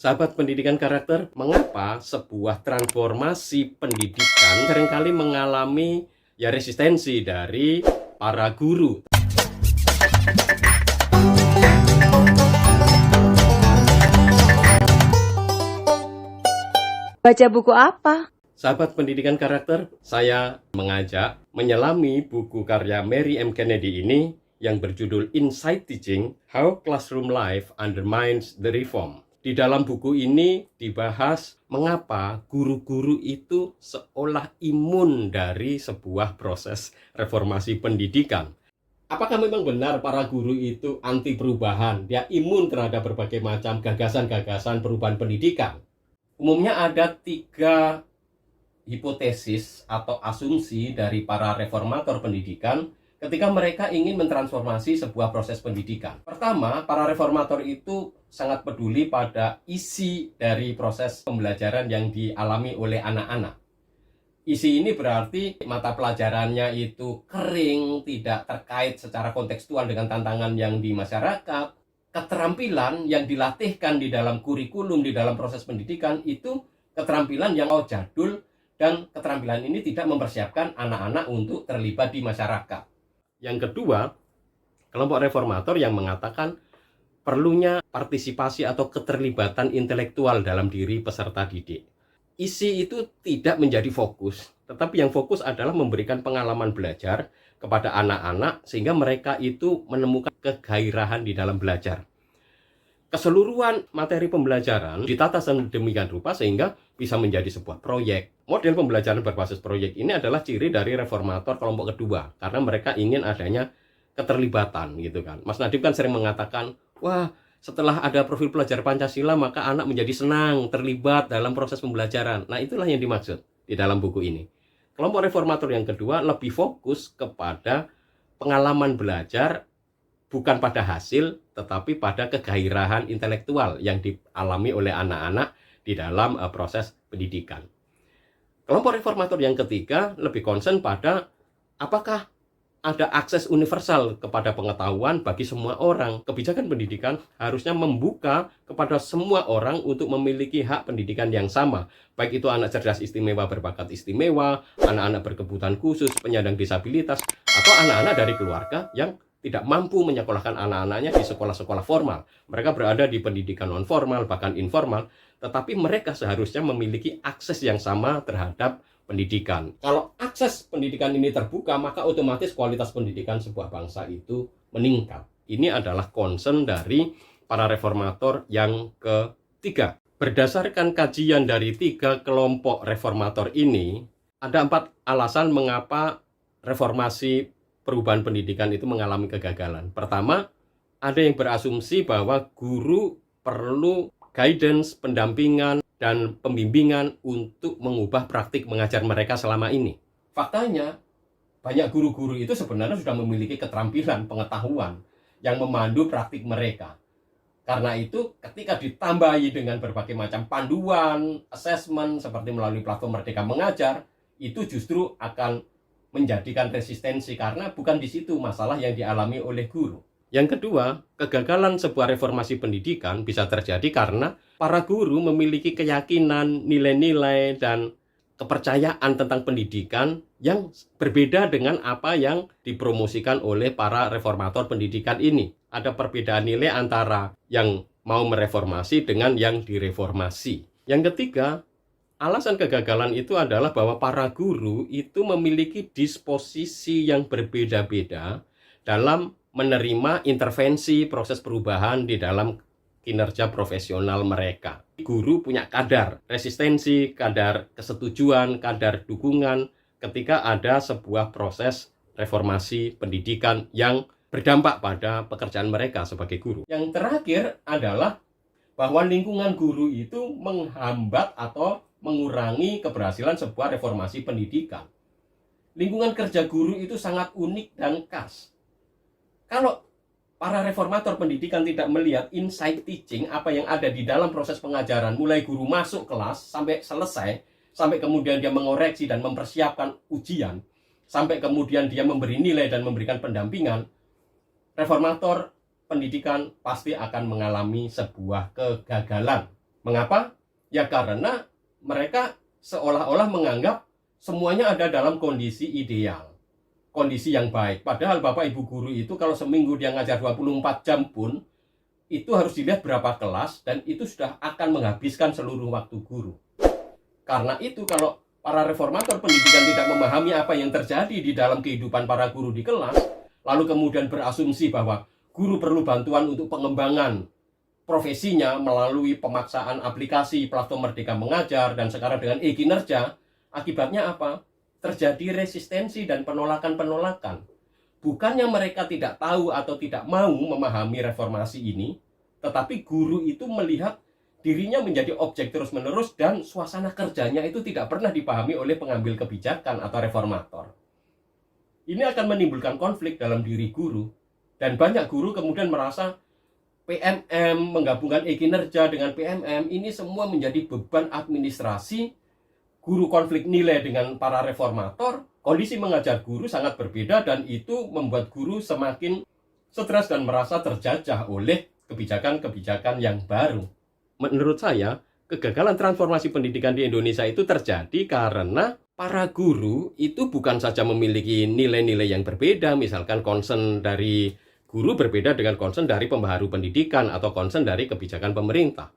Sahabat pendidikan karakter, mengapa sebuah transformasi pendidikan seringkali mengalami resistensi dari para guru? Baca buku apa? Sahabat pendidikan karakter, saya mengajak menyelami buku karya Mary M. Kennedy ini yang berjudul Inside Teaching: How Classroom Life Undermines the Reform. Di dalam buku ini dibahas mengapa guru-guru itu seolah imun dari sebuah proses reformasi pendidikan. Apakah memang benar para guru itu anti perubahan? Dia imun terhadap berbagai macam gagasan-gagasan perubahan pendidikan? Umumnya ada 3 hipotesis atau asumsi dari para reformator pendidikan ketika mereka ingin mentransformasi sebuah proses pendidikan. Pertama, para reformator itu sangat peduli pada isi dari proses pembelajaran yang dialami oleh anak-anak. Isi ini berarti mata pelajarannya itu kering, tidak terkait secara kontekstual dengan tantangan yang di masyarakat. Keterampilan yang dilatihkan di dalam kurikulum, di dalam proses pendidikan itu keterampilan yang jadul, dan keterampilan ini tidak mempersiapkan anak-anak untuk terlibat di masyarakat. Yang kedua, kelompok reformator yang mengatakan perlunya partisipasi atau keterlibatan intelektual dalam diri peserta didik. Isi itu tidak menjadi fokus, tetapi yang fokus adalah memberikan pengalaman belajar kepada anak-anak sehingga mereka itu menemukan kegairahan di dalam belajar. Keseluruhan materi pembelajaran ditata sedemikian rupa sehingga bisa menjadi sebuah proyek. Model pembelajaran berbasis proyek ini adalah ciri dari reformator kelompok kedua, karena mereka ingin adanya keterlibatan gitu kan. Mas Nadiem kan sering mengatakan, wah, setelah ada profil pelajar Pancasila maka anak menjadi senang terlibat dalam proses pembelajaran. Nah, itulah yang dimaksud di dalam buku ini. Kelompok reformator yang kedua lebih fokus kepada pengalaman belajar, bukan pada hasil, tetapi pada kegairahan intelektual yang dialami oleh anak-anak di dalam proses pendidikan. Kelompok reformator yang ketiga lebih concern pada apakah ada akses universal kepada pengetahuan bagi semua orang. Kebijakan pendidikan harusnya membuka kepada semua orang untuk memiliki hak pendidikan yang sama. Baik itu anak cerdas istimewa berbakat istimewa, anak-anak berkebutuhan khusus, penyandang disabilitas, atau anak-anak dari keluarga yang tidak mampu menyekolahkan anak-anaknya di sekolah-sekolah formal. Mereka berada di pendidikan non formal, bahkan informal, tetapi mereka seharusnya memiliki akses yang sama terhadap pendidikan. Kalau akses pendidikan ini terbuka, maka otomatis kualitas pendidikan sebuah bangsa itu meningkat. Ini adalah concern dari para reformator yang ketiga. Berdasarkan kajian dari 3 kelompok reformator ini, ada 4 alasan mengapa reformasi perubahan pendidikan itu mengalami kegagalan. Pertama, ada yang berasumsi bahwa guru perlu guidance, pendampingan, dan pembimbingan untuk mengubah praktik mengajar mereka selama ini. Faktanya, banyak guru-guru itu sebenarnya sudah memiliki keterampilan, pengetahuan yang memandu praktik mereka. Karena itu, ketika ditambahi dengan berbagai macam panduan, assessment, seperti melalui platform Merdeka Mengajar, itu justru akan menjadikan resistensi karena bukan di situ masalah yang dialami oleh guru. Yang kedua, kegagalan sebuah reformasi pendidikan bisa terjadi karena para guru memiliki keyakinan, nilai-nilai, dan kepercayaan tentang pendidikan yang berbeda dengan apa yang dipromosikan oleh para reformator pendidikan ini. Ada perbedaan nilai antara yang mau mereformasi dengan yang direformasi. Yang ketiga, alasan kegagalan itu adalah bahwa para guru itu memiliki disposisi yang berbeda-beda dalam menerima intervensi proses perubahan di dalam kinerja profesional mereka. Guru punya kadar resistensi, kadar kesetujuan, kadar dukungan ketika ada sebuah proses reformasi pendidikan yang berdampak pada pekerjaan mereka sebagai guru. Yang terakhir adalah bahwa lingkungan guru itu menghambat atau mengurangi keberhasilan sebuah reformasi pendidikan. Lingkungan kerja guru itu sangat unik dan khas. Kalau para reformator pendidikan tidak melihat inside teaching, apa yang ada di dalam proses pengajaran, mulai guru masuk kelas sampai selesai, sampai kemudian dia mengoreksi dan mempersiapkan ujian, sampai kemudian dia memberi nilai dan memberikan pendampingan, reformator pendidikan pasti akan mengalami sebuah kegagalan. Mengapa? Ya karena mereka seolah-olah menganggap semuanya ada dalam kondisi ideal, kondisi yang baik. Padahal Bapak Ibu guru itu kalau seminggu dia ngajar 24 jam pun, itu harus dilihat berapa kelas, dan itu sudah akan menghabiskan seluruh waktu guru. Karena itu kalau para reformator pendidikan tidak memahami apa yang terjadi di dalam kehidupan para guru di kelas, lalu kemudian berasumsi bahwa guru perlu bantuan untuk pengembangan profesinya melalui pemaksaan aplikasi platform Merdeka Mengajar dan sekarang dengan e-kinerja, akibatnya apa? Terjadi resistensi dan penolakan-penolakan. Bukannya mereka tidak tahu atau tidak mau memahami reformasi ini, tetapi guru itu melihat dirinya menjadi objek terus-menerus dan suasana kerjanya itu tidak pernah dipahami oleh pengambil kebijakan atau reformator. Ini akan menimbulkan konflik dalam diri guru, dan banyak guru kemudian merasa PMM, menggabungkan e-kinerja dengan PMM, ini semua menjadi beban administrasi. Guru konflik nilai dengan para reformator, kondisi mengajar guru sangat berbeda, dan itu membuat guru semakin stres dan merasa terjajah oleh kebijakan-kebijakan yang baru. Menurut saya, kegagalan transformasi pendidikan di Indonesia itu terjadi karena para guru itu bukan saja memiliki nilai-nilai yang berbeda, misalkan concern dari guru berbeda dengan concern dari pembaharu pendidikan atau concern dari kebijakan pemerintah.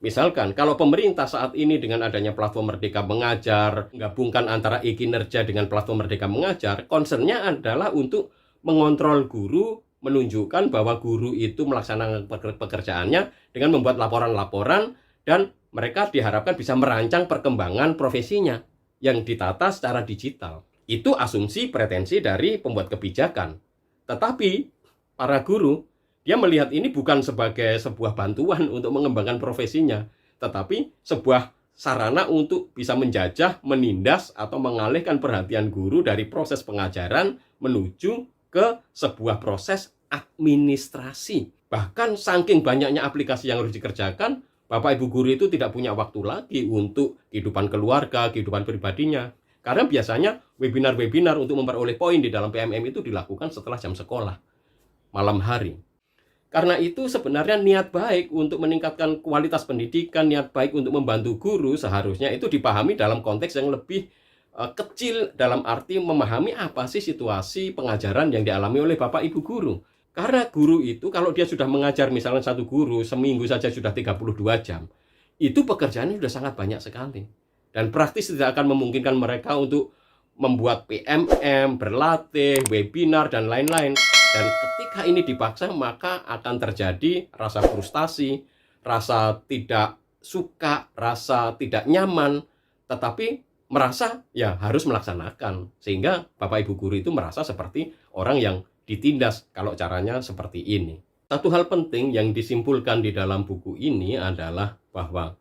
Misalkan, kalau pemerintah saat ini dengan adanya platform Merdeka Mengajar, menggabungkan antara e-kinerja dengan platform Merdeka Mengajar, concernnya adalah untuk mengontrol guru, menunjukkan bahwa guru itu melaksanakan pekerjaannya dengan membuat laporan-laporan, dan mereka diharapkan bisa merancang perkembangan profesinya yang ditata secara digital. Itu asumsi pretensi dari pembuat kebijakan. Tetapi para guru, dia melihat ini bukan sebagai sebuah bantuan untuk mengembangkan profesinya, tetapi sebuah sarana untuk bisa menjajah, menindas, atau mengalihkan perhatian guru dari proses pengajaran menuju ke sebuah proses administrasi. Bahkan saking banyaknya aplikasi yang harus dikerjakan, Bapak Ibu guru itu tidak punya waktu lagi untuk kehidupan keluarga, kehidupan pribadinya. Karena biasanya webinar-webinar untuk memperoleh poin di dalam PMM itu dilakukan setelah jam sekolah, malam hari. Karena itu sebenarnya niat baik untuk meningkatkan kualitas pendidikan, niat baik untuk membantu guru seharusnya itu dipahami dalam konteks yang lebih kecil, dalam arti memahami apa sih situasi pengajaran yang dialami oleh Bapak Ibu guru. Karena guru itu kalau dia sudah mengajar misalnya satu guru seminggu saja sudah 32 jam, itu pekerjaannya sudah sangat banyak sekali. Dan praktis tidak akan memungkinkan mereka untuk membuat PMM, berlatih, webinar, dan lain-lain. Dan ketika ini dipaksa, maka akan terjadi rasa frustasi, rasa tidak suka, rasa tidak nyaman, tetapi merasa ya harus melaksanakan. Sehingga Bapak Ibu guru itu merasa seperti orang yang ditindas kalau caranya seperti ini. Satu hal penting yang disimpulkan di dalam buku ini adalah bahwa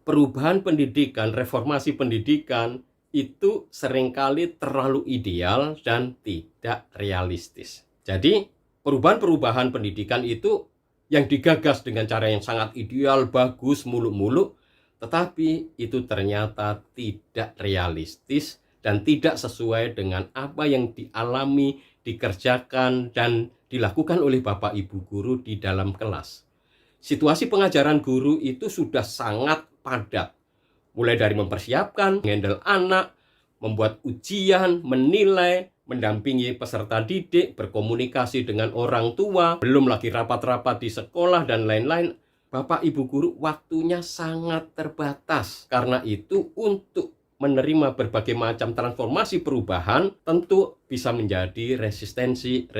perubahan pendidikan, reformasi pendidikan itu seringkali terlalu ideal dan tidak realistis. Jadi, perubahan-perubahan pendidikan itu yang digagas dengan cara yang sangat ideal, bagus, muluk-muluk, tetapi itu ternyata tidak realistis dan tidak sesuai dengan apa yang dialami, dikerjakan, dan dilakukan oleh Bapak Ibu guru di dalam kelas. Situasi pengajaran guru itu sudah sangat padat. Mulai dari mempersiapkan, handle anak, membuat ujian, menilai, mendampingi peserta didik, berkomunikasi dengan orang tua, belum lagi rapat-rapat di sekolah, dan lain-lain. Bapak Ibu guru waktunya sangat terbatas. Karena itu untuk menerima berbagai macam transformasi perubahan tentu bisa menjadi resistensi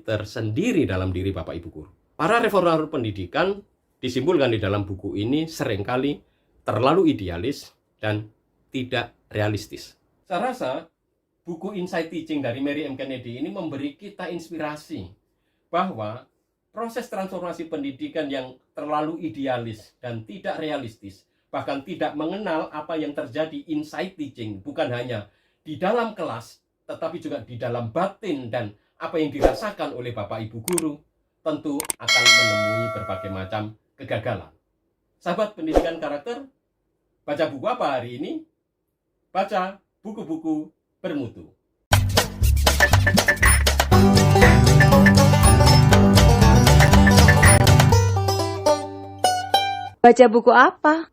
tersendiri dalam diri Bapak Ibu guru. Para reformator pendidikan disimpulkan di dalam buku ini seringkali terlalu idealis dan tidak realistis. Saya rasa buku Insight Teaching dari Mary M. Kennedy ini memberi kita inspirasi bahwa proses transformasi pendidikan yang terlalu idealis dan tidak realistis, bahkan tidak mengenal apa yang terjadi inside teaching, bukan hanya di dalam kelas, tetapi juga di dalam batin dan apa yang dirasakan oleh Bapak Ibu guru, tentu akan menemui berbagai macam kegagalan. Sahabat pendidikan karakter, baca buku apa hari ini? Baca buku-buku bermutu. Baca buku apa?